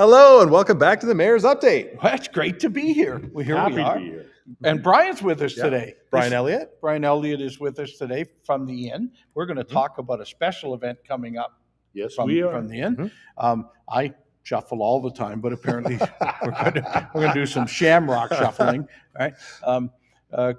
Hello and welcome back to the Mayor's Update. Well, it's great to be here. Happy we are. to be here. And Brian's with us today. Brian Elliot. Brian Elliot is with us today from the Inn. We're going to talk about a special event coming up Yes, from, we are. from the Inn. I shuffle all the time, but apparently we're going to do some shamrock shuffling, right?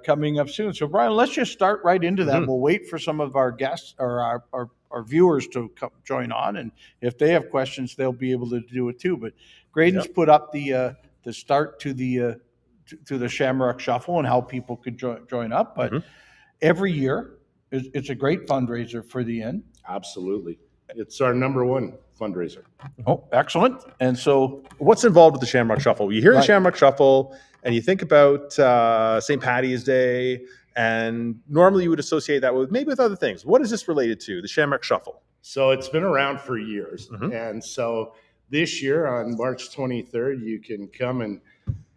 Coming up soon. So, Brian, let's just start right into that. We'll wait for some of our guests or our viewers to join on, and if they have questions, they'll be able to do it too. But Grayden's put up the start to the Shamrock Shuffle and how people could join up. But every year, it's a great fundraiser for the Inn. Absolutely. It's our number one fundraiser. Oh, excellent. And so, what's involved with the Shamrock Shuffle? You hear the Shamrock Shuffle and you think about St. Patty's Day, and normally you would associate that with other things. What is this related to, the Shamrock Shuffle? So it's been around for years. And so this year on March 23rd, you can come and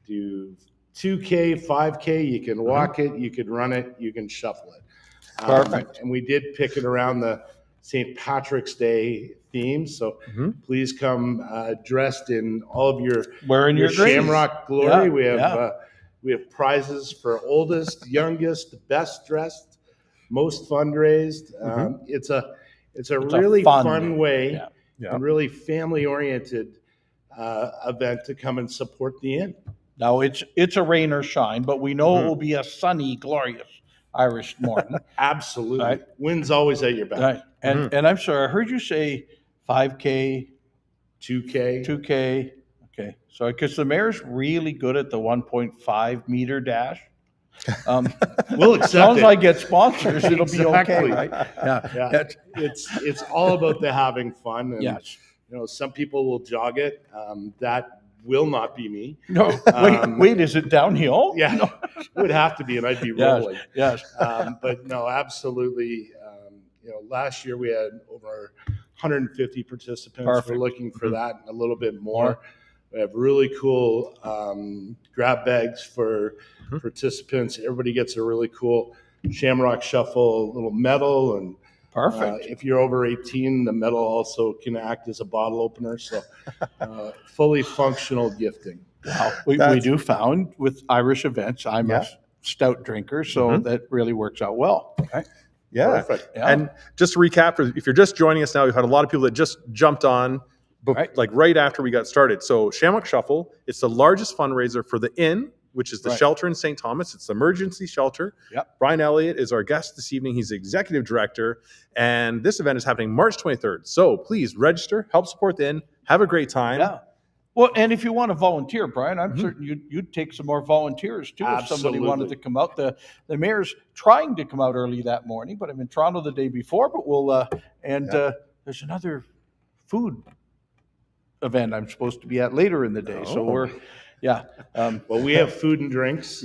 do 2K, 5K. You can walk it, you can run it, you can shuffle it. Perfect. And we did pick it around the St. Patrick's Day theme. So please come dressed in all of your Shamrock glory. We have prizes for oldest, youngest, best dressed, most fundraised. It's a really fun way and really family oriented event to come and support the Inn. Now it's a rain or shine, but we know it will be a sunny, glorious Irish morning. Absolutely. Right. Wind's always at your back. Right. And I'm sorry, I heard you say 5K, 2K. 2K. Okay. So because the Mayor's really good at the 1.5 meter dash. We'll accept as long it. as I get sponsors, it'll be okay, right? Yeah. It's all about the having fun. And, you know, some people will jog it. That will not be me. No, wait, is it downhill? Yeah, no. It would have to be, and I'd be rolling. Yes. But no, absolutely. You know, last year we had over 150 participants. Perfect. We're looking for that and a little bit more. We have really cool grab bags for participants. Everybody gets a really cool Shamrock Shuffle little medal, and perfect. If you're over 18, the medal also can act as a bottle opener. So fully functional gifting. Wow. We do found with Irish events, I'm a stout drinker, so that really works out well. Okay. Yeah. Perfect. Yeah. And just to recap, if you're just joining us now, we've had a lot of people that just jumped on right after we got started. So Shamrock Shuffle, it's the largest fundraiser for the Inn, which is the shelter in St. Thomas. It's the emergency shelter. Brian Elliot is our guest this evening. He's the executive director, and this event is happening March 23rd. So please register, help support the Inn, have a great time. Yeah. Well, and if you want to volunteer, Brian, I'm certain you'd take some more volvolunteers too. Absolutely. If somebody wanted to come out. The Mayor's trying to come out early that morning, but I'm in Toronto the day before. But we'll there's another food event I'm supposed to be at later in the day. So we're well, we have food and drinks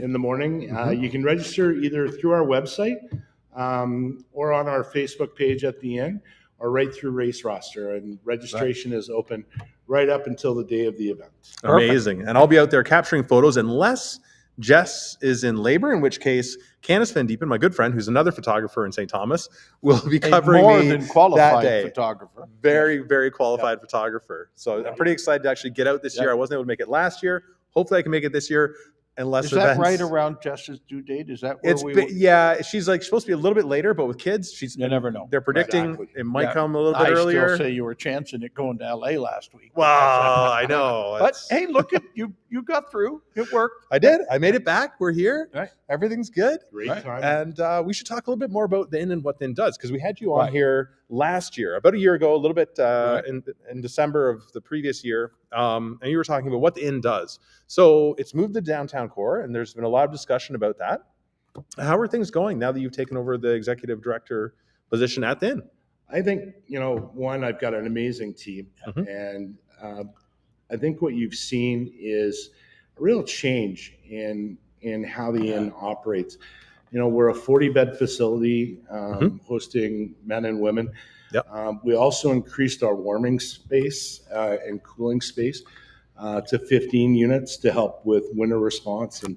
in the morning. You can register either through our website or on our Facebook page at the Inn, or right through Race Roster. And registration is open right up until the day of the event. Amazing. And I'll be out there capturing photos unless Jess is in labor, in which case Candace Van Diepen, my good friend, who's another photographer in St. Thomas, will be covering more me than qualified that day. Photographer. Very, very qualified photographer. So I'm pretty excited to actually get out this year. I wasn't able to make it last year. Hopefully I can make it this year. Is that right around Jess's due date? Is that where she's supposed to be a little bit later, but with kids, you never know. They're predicting it might come a little bit earlier. I still say you were chancing it going to LA last week. Well, I know. But hey, look at you got through. It worked. I did. I made it back. We're here. Right. Everything's good. Great time. And we should talk a little bit more about the Inn and what the Inn does, because we had you on here last year, about a year ago, a little bit in December of the previous year, and you were talking about what the Inn does. So it's moved to downtown core, and there's been a lot of discussion about that. How are things going now that you've taken over the executive director position at the Inn? I think, one, I've got an amazing team, and I think what you've seen is a real change in how the Inn operates. We're a 40-bed facility hosting men and women. We also increased our warming space and cooling space to 15 units to help with winter response and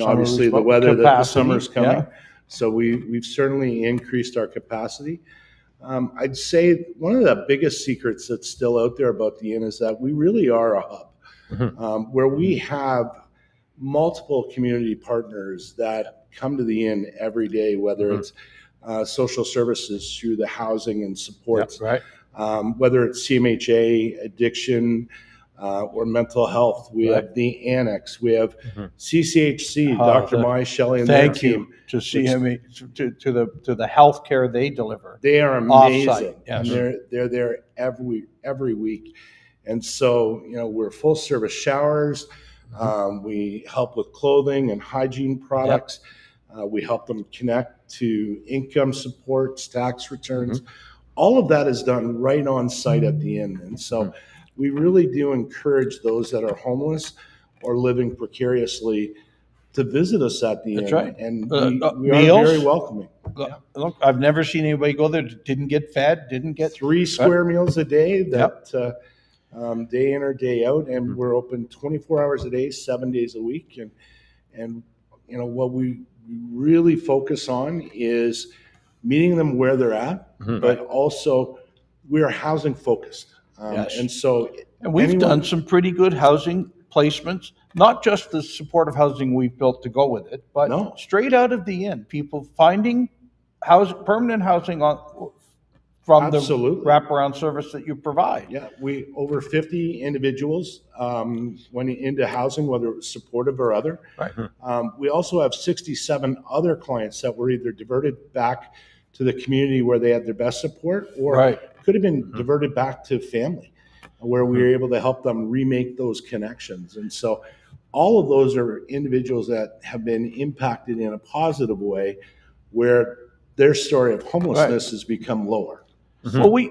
obviously the weather that the summer's coming. So we've certainly increased our capacity. I'd say one of the biggest secrets that's still out there about the inn is that we really are a hub, where we have multiple community partners that come to the inn every day, whether it's social services through the housing and supports, whether it's CMHA, addiction, or mental health. We have the annex. We have CCHC, Dr. Mai, Shelley, and their team. To the health care they deliver. They are amazing. Off-site, yes. And they're there every week. And so, we're full service showers. We help with clothing and hygiene products. We help them connect to income supports, tax returns. All of that is done right on site at the inn. And so we really do encourage those that are homeless or living precariously to visit us at the inn. That's right. And we meals, are very welcoming. Look, I've never seen anybody go there that didn't get fed, didn't get 3 square meals a day that day in or day out, and we're open 24 hours a day, 7 days a week. And what we really focus on is meeting them where they're at, but also we are housing focused. And we've done some pretty good housing placements, not just the supportive housing we've built to go with it, but straight out of the inn, people finding permanent housing from the wraparound service that you provide. Yeah, we over 50 individuals went into housing, whether it was supportive or other. We also have 67 other clients that were either diverted back to the community where they had their best support, or could have been diverted back to family, where we were able to help them remake those connections. And so all of those are individuals that have been impacted in a positive way, where their story of homelessness has become lower. Well,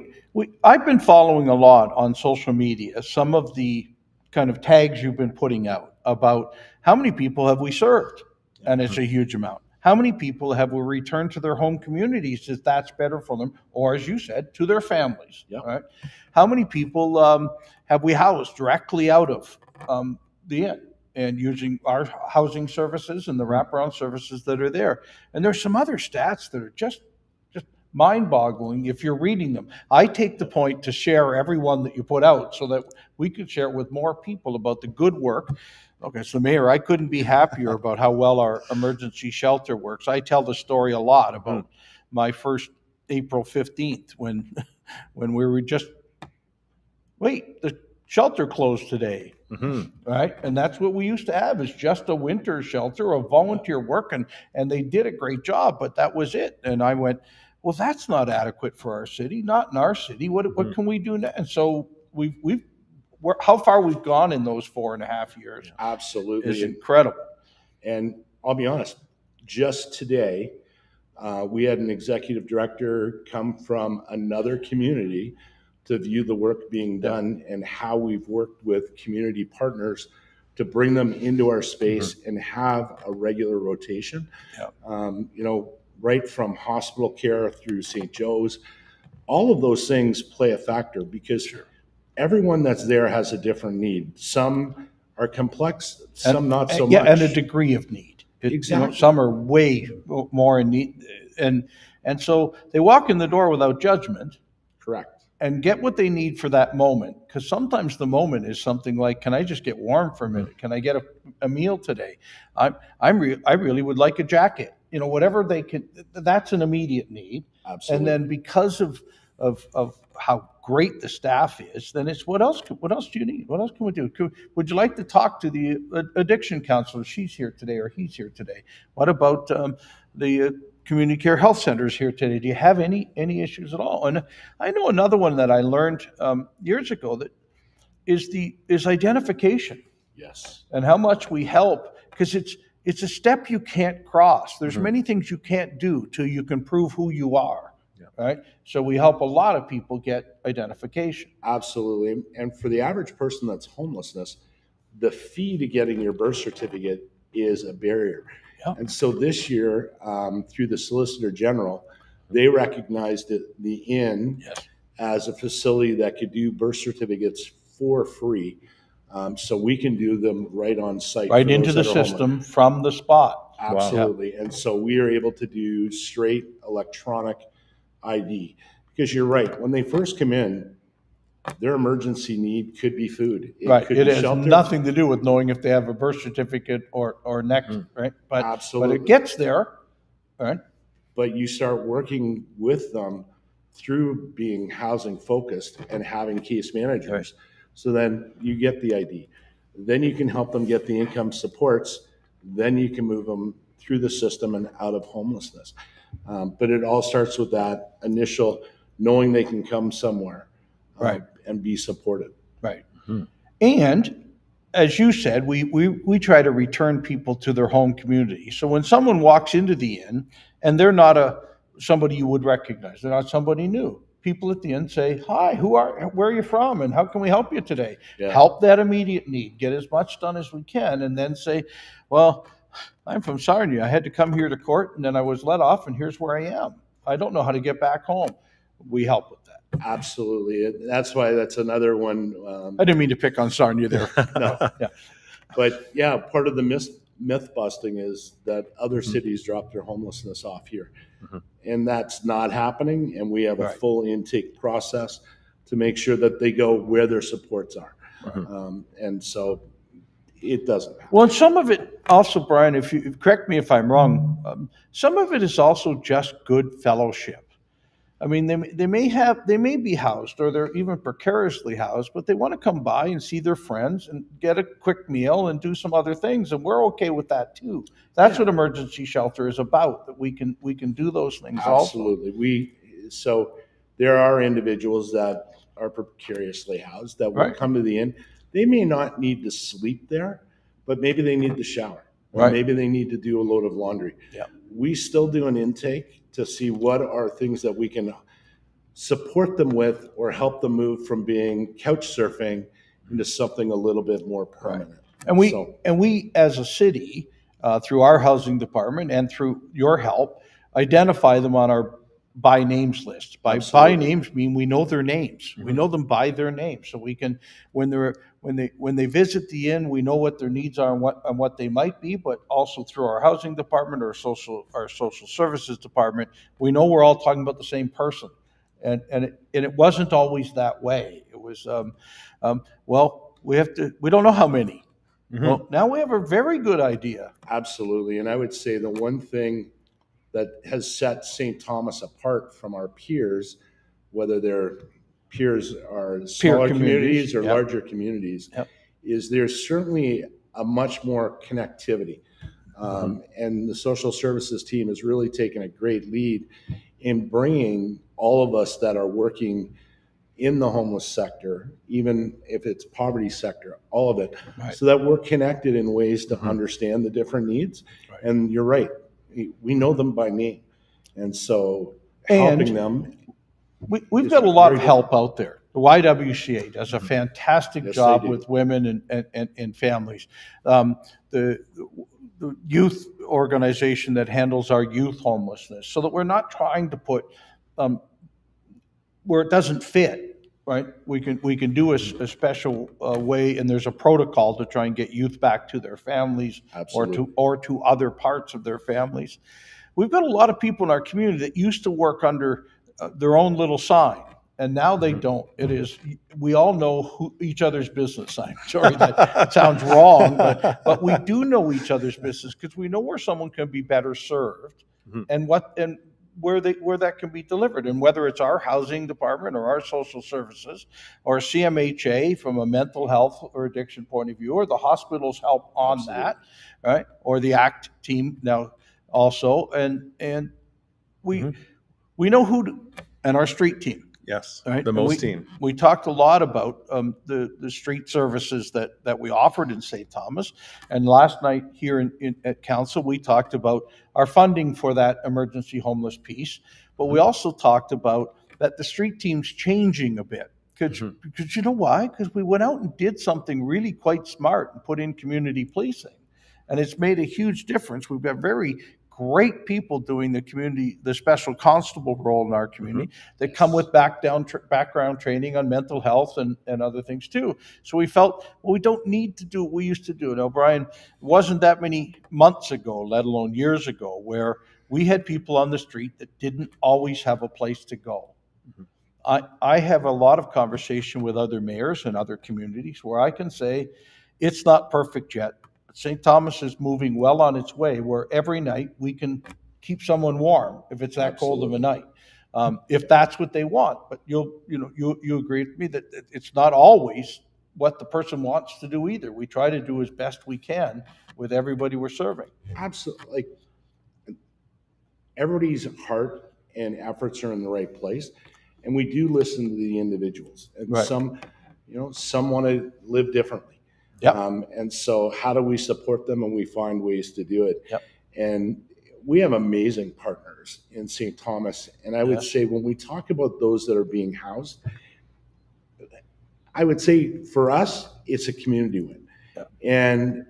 I've been following a lot on social media, some of the kind of tags you've been putting out about how many people have we served, and it's a huge amount. How many people have we returned to their home communities if that's better for them, or as you said, to their families? Right? How many people have we housed directly out of the inn and using our housing services and the wraparound services that are there? And there's some other stats that are just mind-boggling if you're reading them. I take the point to share every one that you put out so that we could share it with more people about the good work. Okay, so Mayor, I couldn't be happier about how well our emergency shelter works. I tell the story a lot about my first April 15th when we were just, the shelter closed today. Right? And that's what we used to have, is just a winter shelter of volunteer work, and they did a great job, but that was it. And I went, well, that's not adequate for our city, not in our city. What can we do now? And so how far we've gone in those 4.5 years is incredible. And I'll be honest, just today, we had an executive director come from another community to view the work being done and how we've worked with community partners to bring them into our space and have a regular rotation. Right from hospital care through St. Joe's, all of those things play a factor, because everyone that's there has a different need. Some are complex, some not so much. Yeah, and a degree of need. Exactly. Some are way more in need. And so they walk in the door without judgment. Correct. And get what they need for that moment. Because sometimes the moment is something like, can I just get warm for a minute? Can I get a meal today? I really would like a jacket. Whatever they can, that's an immediate need. Absolutely. And then because of how great the staff is, then it's what else do you need? What else can we do? Would you like to talk to the addiction counselor? She's here today, or he's here today. What about the community care health centers here today? Do you have any issues at all? And I know another one that I learned years ago that is identification. Yes. And how much we help, because it's a step you can't cross. There's many things you can't do till you can prove who you are, right? So we help a lot of people get identification. Absolutely. And for the average person that's homelessness, the fee to getting your birth certificate is a barrier. And so this year, through the Solicitor General, they recognized the inn as a facility that could do birth certificates for free. So we can do them right on site. Right into the system from the spot. Absolutely. Wow. And so we are able to do straight electronic ID. Because you're right. When they first come in, their emergency need could be food. Right. Could It be has shelter. nothing to do with knowing if they have a birth certificate or next, right? But Absolutely. it gets there, right? But you start working with them through being housing focused and having case managers. Right. So then you get the ID. Then you can help them get the income supports. Then you can move them through the system and out of homelessness. But it all starts with that initial knowing they can come somewhere, Right. and be supported. Right. And as you said, we try to return people to their home community. So when someone walks into the inn and they're not somebody you would recognize, they're not somebody new, people at the inn say, "Hi, where are you from, and how can we help you today?" Yeah. Help that immediate need, get as much done as we can, and then say, "Well, I'm from Sarnia. I had to come here to court, and then I was let off, and here's where I am. I don't know how to get back home." We help with that. Absolutely. That's why that's another one. I didn't mean to pick on Sarnia there. No. Yeah. But yeah, part of the myth busting is that other cities drop their homelessness off here. And that's not happening. And we have a full intake process to make sure that they go where their supports are. And so it doesn't happen. Well, and some of it also, Brian, if you correct me if I'm wrong, some of it is also just good fellowship. I mean, they may be housed, or they're even precariously housed, but they want to come by and see their friends and get a quick meal and do some other things, and we're okay with that too. That's what emergency shelter is about. That we can do those things. Absolutely. So there are individuals that are precariously housed that will come to the inn. They may not need to sleep there, but maybe they need to shower, or maybe they need to do a load of laundry. Yeah. We still do an intake to see what are things that we can support them with or help them move from being couch surfing into something a little bit more permanent. And we as a city, through our housing department and through your help, identify them on our by names list. By names mean we know their names. We know them by their names, so we can when they visit the inn, we know what their needs are and what they might be. But also through our housing department or our social services department, we know we're all talking about the same person. And it wasn't always that way. It was well, we don't know how many. Well, now we have a very good idea. Absolutely. And I would say the one thing that has set St. Thomas apart from our peers, whether their peers are smaller communities or larger communities, is there's certainly a much more connectivity. And the social services team has really taken a great lead in bringing all of us that are working in the homeless sector, even if it's poverty sector, all of it, so that we're connected in ways to understand the different needs. And you're right. We know them by name, and so helping them. We've got a lot of help out there. The YWCA does a fantastic job with women and families. The youth organization that handles our youth homelessness, so that we're not trying to put where it doesn't fit. Right, we can do a special way, and there's a protocol to try and get youth back to their families or to other parts of their families. We've got a lot of people in our community that used to work under their own little sign, and now they don't. It is we all know each other's business. I'm sorry that sounds wrong, but we do know each other's business because we know where someone can be better served, and where that can be delivered, and whether it's our housing department or our social services or CMHA from a mental health or addiction point of view, or the hospital's help on that, right? Or the ACT team now also, and we know and our street team. Yes, right? the most team. We talked a lot about the street services that we offered in St. Thomas. And last night here at council, we talked about our funding for that emergency homeless piece. But we also talked about that the street team's changing a bit. Because you know why? Because we went out and did something really quite smart and put in community policing. And it's made a huge difference. We've got very great people doing the special constable role in our community that come with background training on mental health and other things too. So we felt, well, we don't need to do what we used to do. Now, Brian, it wasn't that many months ago, let alone years ago, where we had people on the street that didn't always have a place to go. I have a lot of conversation with other mayors and other communities where I can say it's not perfect yet. But St. Thomas is moving well on its way where every night we can keep someone warm if it's that cold of a night. If that's what they want, but you agree with me that it's not always what the person wants to do either. We try to do as best we can with everybody we're serving. Absolutely. Like, everybody's heart and efforts are in the right place, and we do listen to the individuals. And Right. some want to live differently. Yep. And so how do we support them? And we find ways to do it. Yep. And we have amazing partners in St. Thomas. And I would say when we talk about those that are being housed, I would say for us, it's a community win. Yep. And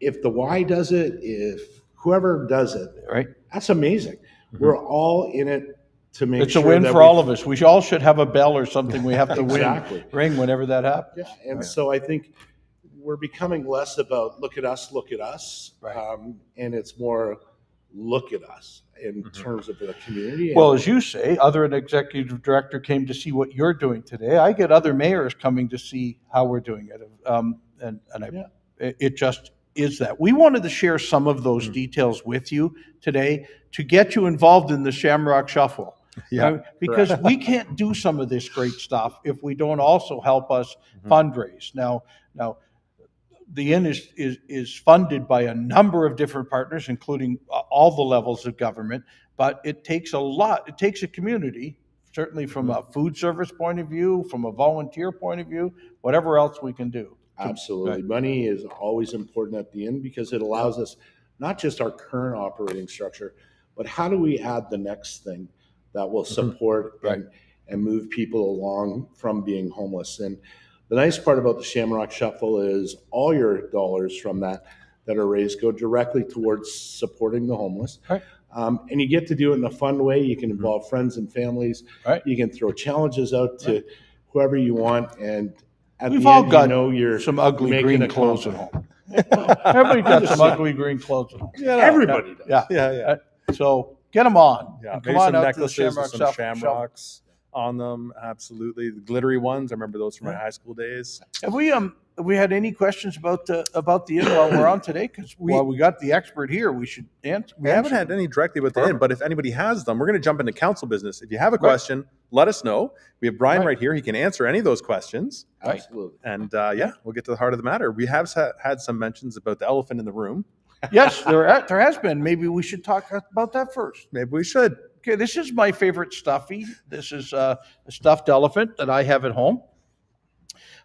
if the Y does it, if whoever does it, Right. that's amazing. Mm-hmm. We're all in it to make It's sure a win that for all of us. We all should have a bell or something we have to Exactly. ring whenever that happens. Yeah, and so I think we're becoming less about look at us, Right. and it's more look at us in terms of the community. Well, as you say, other an executive director came to see what you're doing today. I get other mayors coming to see how we're doing it, it just is that. We wanted to share some of those details with you today to get you involved in the Shamrock Shuffle. Yeah, Because we can't do some of this great stuff if we don't also help us fundraise. Now, the Inn is funded by a number of different partners, including all the levels of government, but it takes a lot. It takes a community, certainly from a food service point of view, from a volunteer point of view, whatever else we can do. Absolutely. Money is always important at the end because it allows us not just our current operating structure, but how do we add the next thing that will support and move people along from being homeless. And the nice part about the Shamrock Shuffle is all your dollars from that are raised go directly towards supporting the homeless. Right. And you get to do it in a fun way. You can involve friends and families. Right. You can throw challenges out to whoever you want. And at We've the all end, got you're some ugly making green a clothes at compliment. home. Everybody got some ugly green clothes at home. Everybody does. Yeah. So get them on. Yeah, And maybe come on some out to the necklaces with Shamrock some Shuffle. shamrocks on them. Absolutely, the glittery ones. I remember those from my high school days. Have we had any questions about the Inn while we're on today? Because while we got the expert here, we should answer. We haven't had any directly with the Inn, but if anybody has them, we're going to jump into council business. If you have a question, let us know. We have Brian right here. He can answer any of those questions. Absolutely. And we'll get to the heart of the matter. We have had some mentions about the elephant in the room. Yes, there has been. Maybe we should talk about that first. Maybe we should. Okay, this is my favorite stuffy. This is a stuffed elephant that I have at home.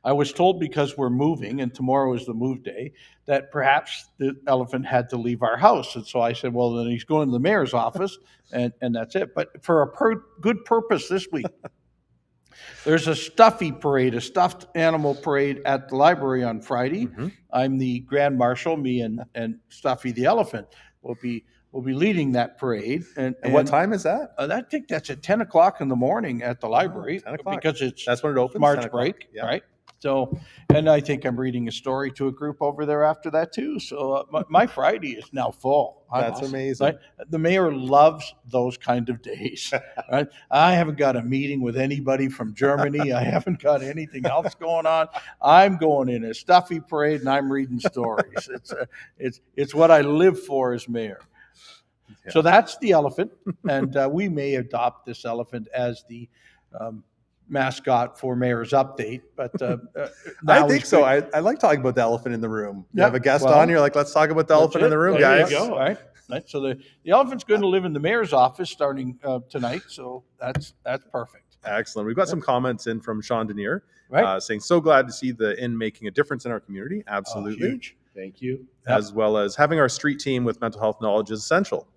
I was told because we're moving and tomorrow is the move day that perhaps the elephant had to leave our house. And so I said, well, then he's going to the mayor's office and that's it. But for a good purpose this week, there's a stuffy parade, a stuffed animal parade at the library on Friday. I'm the grand marshal, me and Stuffy the elephant will be leading that parade. And what time is that? I think that's at 10 o'clock in the morning at the library 10 o'clock. because That's when it opens. March 10 o'clock. break, Yeah. right? So, and I think I'm reading a story to a group over there after that too. So my Friday is now full. That's amazing. Right? The mayor loves those kind of days. Right? I haven't got a meeting with anybody from Germany. I haven't got anything else going on. I'm going in a stuffy parade and I'm reading stories. It's what I live for as mayor. Yeah. So that's the elephant, and we may adopt this elephant as the mascot for Mayor's Update. But I think so. I like talking about the elephant in the room. You have a guest on, you're like, let's talk about the elephant in the room, There you guys. go. Right. So the elephant's going to live in the mayor's office starting tonight. So that's perfect. Excellent. We've got some comments in from Sean Denier saying, so glad to see the Inn making a difference in our community. Absolutely. Huge. Thank you. As well as having our street team with mental health knowledge is essential.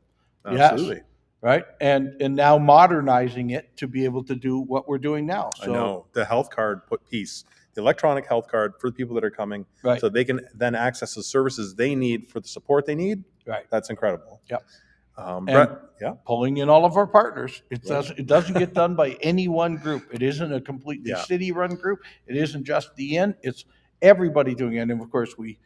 Absolutely. Yes. Right. And now modernizing it to be able to do what we're doing now. So, I know. The health card piece, the electronic health card for the people that are coming, so they can then access the services they need for the support they need. Right. That's incredible. Yep. Brett, pulling in all of our partners. It doesn't get done by any one group. It isn't a completely city-run group. It isn't just the Inn. It's everybody doing it. And of course, we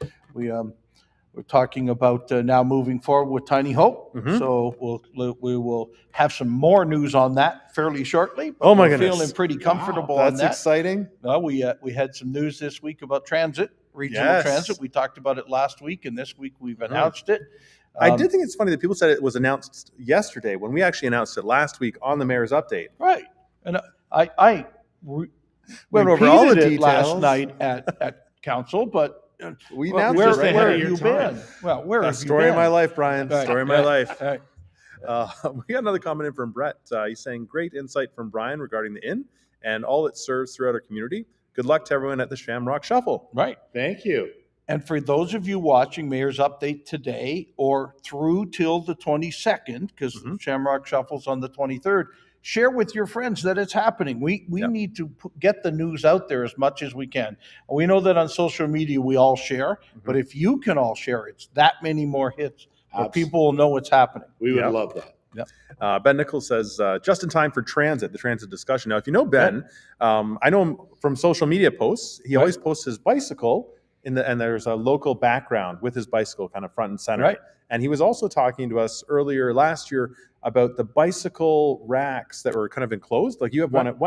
we're talking about now moving forward with Tiny Hope. Mhm. So we will have some more news on that fairly shortly. But Oh my we're goodness. feeling pretty comfortable on That's that. exciting. We had some news this week about transit, regional Yes. transit. We talked about it last week, and this week we've announced it. I did think it's funny that people said it was announced yesterday when we actually announced it last week on the mayor's update. Right, and I Went over all the repeated it last details. night at council, but We well, announced where, it right where ahead have of you your time. been? Well, where have Story you of been? my life, Brian. Right, Story of my right, life. right. We got another comment in from Brett. He's saying, great insight from Brian regarding the inn and all it serves throughout our community. Good luck to everyone at the Shamrock Shuffle. Right. Thank you. And for those of you watching Mayor's Update today or through till the 22nd, because Shamrock Shuffle's on the 23rd, share with your friends that it's happening. We need to get the news out there as much as we can. We know that on social media we all share, but if you can all share, it's that many more hits where people will know what's happening. We would love that. Ben Nichols says, just in time for transit, the transit discussion. Now, if you know Ben, I know him from social media posts. He always posts his bicycle and there's a local background with his bicycle kind of front and center. Right. And he was also talking to us earlier last year about the bicycle racks that were kind of enclosed. Like you have one at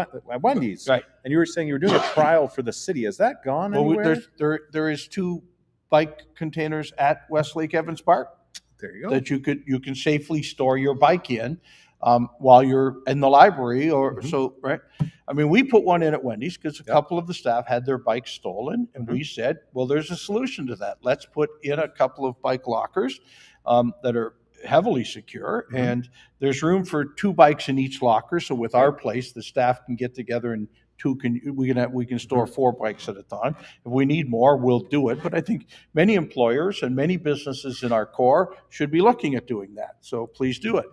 Wendy's. Right. And you were saying you were doing a trial for the city. Has that gone anywhere? There is 2 bike containers at Westlake Evans Park. There you go. That you can safely store your bike in while you're in the library or so, right? I mean, we put one in at Wendy's because a couple of the staff had their bikes stolen, and we said, well, there's a solution to that. Let's put in a couple of bike lockers that are heavily secure, and there's room for 2 bikes in each locker. So with our place, the staff can get together and we can store 4 bikes at a time. If we need more, we'll do it. But I think many employers and many businesses in our core should be looking at doing that. So please do it.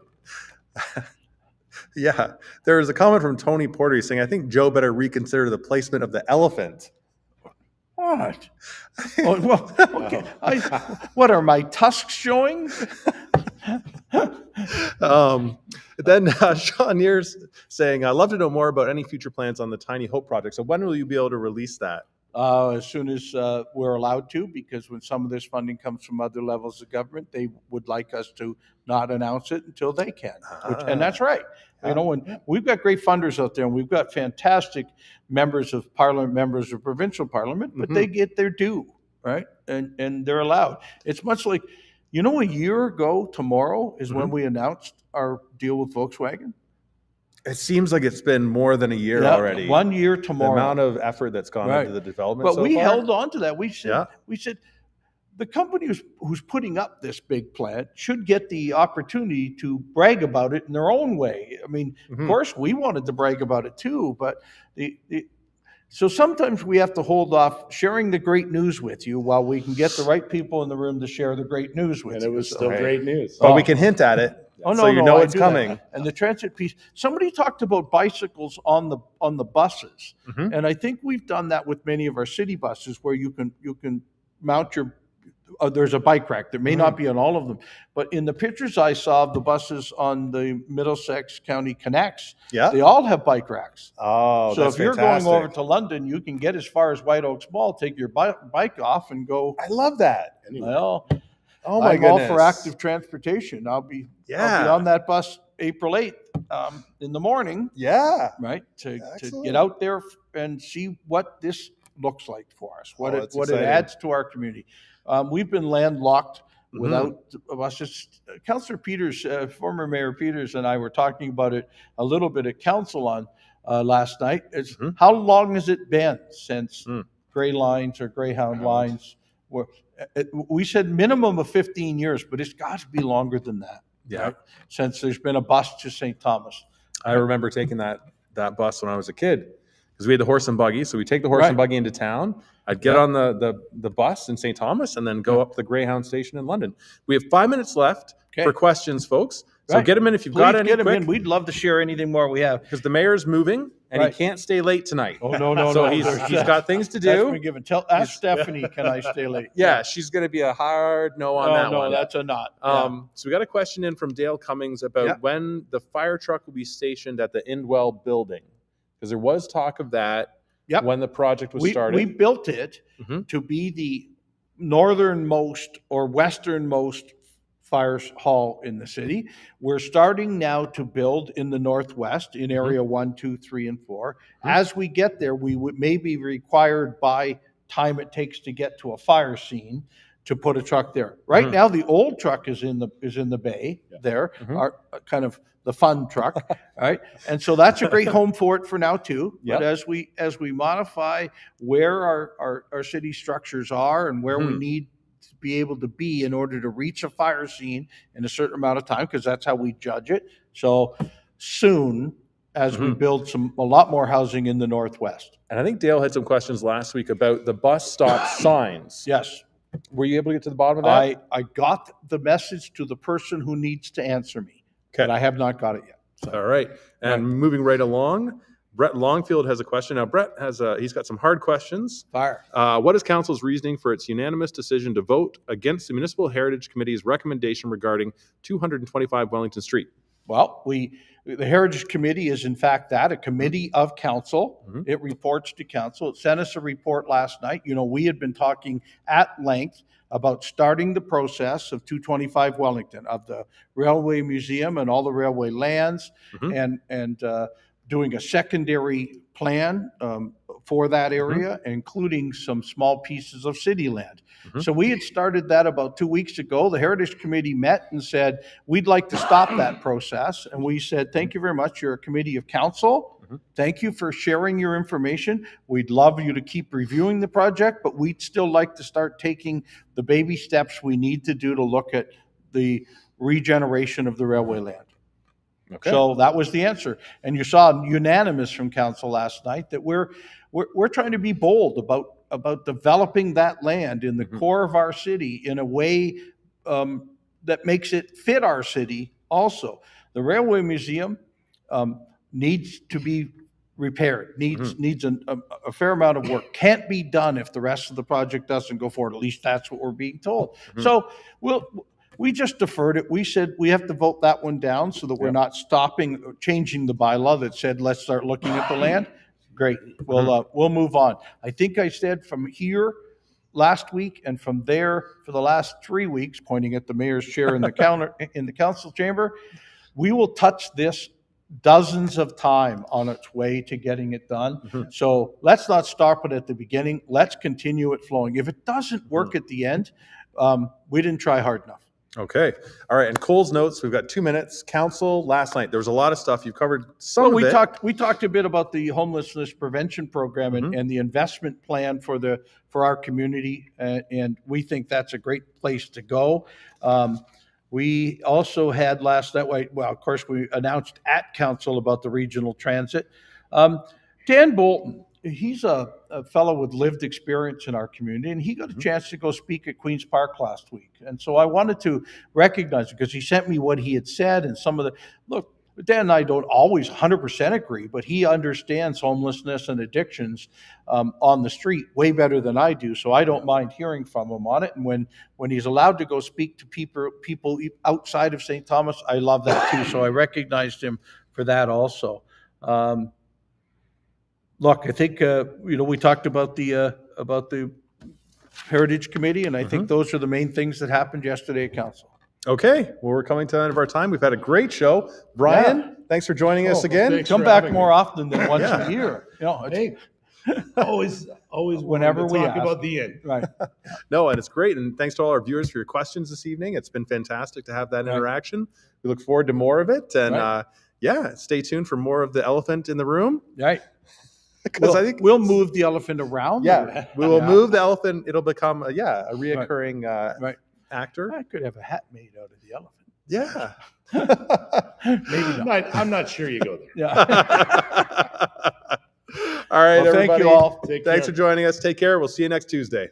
Yeah. There was a comment from Tony Porter saying, I think Joe better reconsider the placement of the elephant. What? Oh, well, okay. What are my tusks showing? Then Sean Neer's saying, I'd love to know more about any future plans on the Tiny Hope project. So when will you be able to release that? As soon as we're allowed to, because when some of this funding comes from other levels of government, they would like us to not announce it until they can. And that's right. You know, and we've got great funders out there, and we've got fantastic members of parliament, members of provincial parliament, but they get their due, right? And they're allowed. It's much like, you know, a year ago tomorrow is when we announced our deal with Volkswagen. It seems like it's been more than a year already. 1 year tomorrow. The amount of effort that's gone into the development. But so we far. held on to that. We said the company who's putting up this big plant should get the opportunity to brag about it in their own way. I mean, of course, we wanted to brag about it too, but so sometimes we have to hold off sharing the great news with you while we can get the right people in the room to share the great news with you. And it was still great news. But we can hint at it. Oh, no, so you know I it's do coming. that. And the transit piece. Somebody talked about bicycles on the buses, and I think we've done that with many of our city buses, where you can mount your. There's a bike rack. There may not be on all of them, but in the pictures I saw of the buses on the Middlesex County Connects, they all have bike racks. Oh, so that's if you're fantastic. going over to London, you can get as far as White Oaks Mall, take your bike off, and go. I love that. Well, oh my I'm goodness. all for active transportation. I'll be on that bus April 8th in the morning. Yeah. Right. To get out there and see what this looks like for us, what it adds to our community. We've been landlocked without buses. Councillor Peters, former Mayor Peters, and I were talking about it a little bit at council on last night. It's how long has it been since Grey lines or Greyhound lines were? We said minimum of 15 years, but it's got to be longer than that. Yeah. Right? Since there's been a bus to St. Thomas. I remember taking that bus when I was a kid because we had the horse and buggy. So we take the horse and buggy into town. I'd get on the bus in St. Thomas and then go up to the Greyhound station in London. We have 5 minutes left for questions, folks. So get them in if you've got any. Get them in. We'd love to share anything more we have. Because the mayor's moving and he can't stay late tonight. Oh, no. So he's got things to do. Ask Stephanie, can I stay late? Yeah, she's going to be a hard no on that one. No, that's a not. So we got a question in from Dale Cummings about when the fire truck will be stationed at the Indwell building. Because there was talk of that when the project was started. We built it to be the northernmost or westernmost fire hall in the city. We're starting now to build in the northwest in area 1, 2, 3, and 4. As we get there, we may be required by time it takes to get to a fire scene to put a truck there. Right now, the old truck is in the bay there, our kind of the fun truck, right? And so that's a great home for it for now too. But as we modify where our city structures are and where we need to be able to be in order to reach a fire scene in a certain amount of time, because that's how we judge it. So soon, as we build a lot more housing in the northwest. And I think Dale had some questions last week about the bus stop signs. Yes. Were you able to get to the bottom of that? I got the message to the person who needs to answer me, but I have not got it yet. So. All right. And moving right along, Brett Longfield has a question. Now, Brett he's got some hard questions. Fire. What is council's reasoning for its unanimous decision to vote against the Municipal Heritage Committee's recommendation regarding 225 Wellington Street? Well, the Heritage Committee is in fact a committee of council. It reports to council. It sent us a report last night. We had been talking at length about starting the process of 225 Wellington, of the Railway Museum and all the railway lands, and doing a secondary plan for that area, including some small pieces of city land. So we had started that about 2 weeks ago. The Heritage Committee met and said, we'd like to stop that process. And we said, thank you very much. You're a committee of council. Thank you for sharing your information. We'd love you to keep reviewing the project, but we'd still like to start taking the baby steps we need to do to look at the regeneration of the railway land. Okay. So that was the answer. And you saw unanimous from council last night that we're trying to be bold about developing that land in the core of our city in a way that makes it fit our city also. The Railway Museum needs to be repaired, needs a fair amount of work. Can't be done if the rest of the project doesn't go forward. At least that's what we're being told. So we just deferred it. We said we have to vote that one down so that we're not changing the bylaw that said let's start looking at the land. Great. We'll move on. I think I said from here last week and from there for the last 3 weeks, pointing at the mayor's chair in the council chamber, we will touch this dozens of times on its way to getting it done. So let's not stop it at the beginning. Let's continue it flowing. If it doesn't work at the end, we didn't try hard enough. Okay. All right. And Cole's notes, we've got 2 minutes. Council, last night, there was a lot of stuff. You've covered some of it. We talked a bit about the homelessness prevention program and the investment plan for our community. And we think that's a great place to go. We also had last night, well, of course, we announced at council about the regional transit. Dan Bolton, he's a fellow with lived experience in our community, and he got a chance to go speak at Queen's Park last week. And so I wanted to recognize it because he sent me what he had said and some of the, look, Dan and I don't always 100% agree, but he understands homelessness and addictions on the street way better than I do. So I don't mind hearing from him on it. And when he's allowed to go speak to people outside of St. Thomas, I love that too. So I recognized him for that also. Look, I think we talked about the Heritage Committee, and I think those are the main things that happened yesterday at council. Okay, well, we're coming to the end of our time. We've had a great show. Brian, thanks for joining us again. thanks. Come back more often than once a year. Hey, always Whenever we talk ask. about the end. Right. No, and it's great. And thanks to all our viewers for your questions this evening. It's been fantastic to have that interaction. We look forward to more of it. And stay tuned for more of the elephant in the room. Right. Because I think we'll move the elephant around. Yeah, we will move the elephant. It'll become a reoccurring actor. I could have a hat made out of the elephant. Yeah. Maybe not. I'm not sure you go there. Yeah. All right, Well, everybody. thank you all. Thanks for joining us. Take care. We'll see you next Tuesday.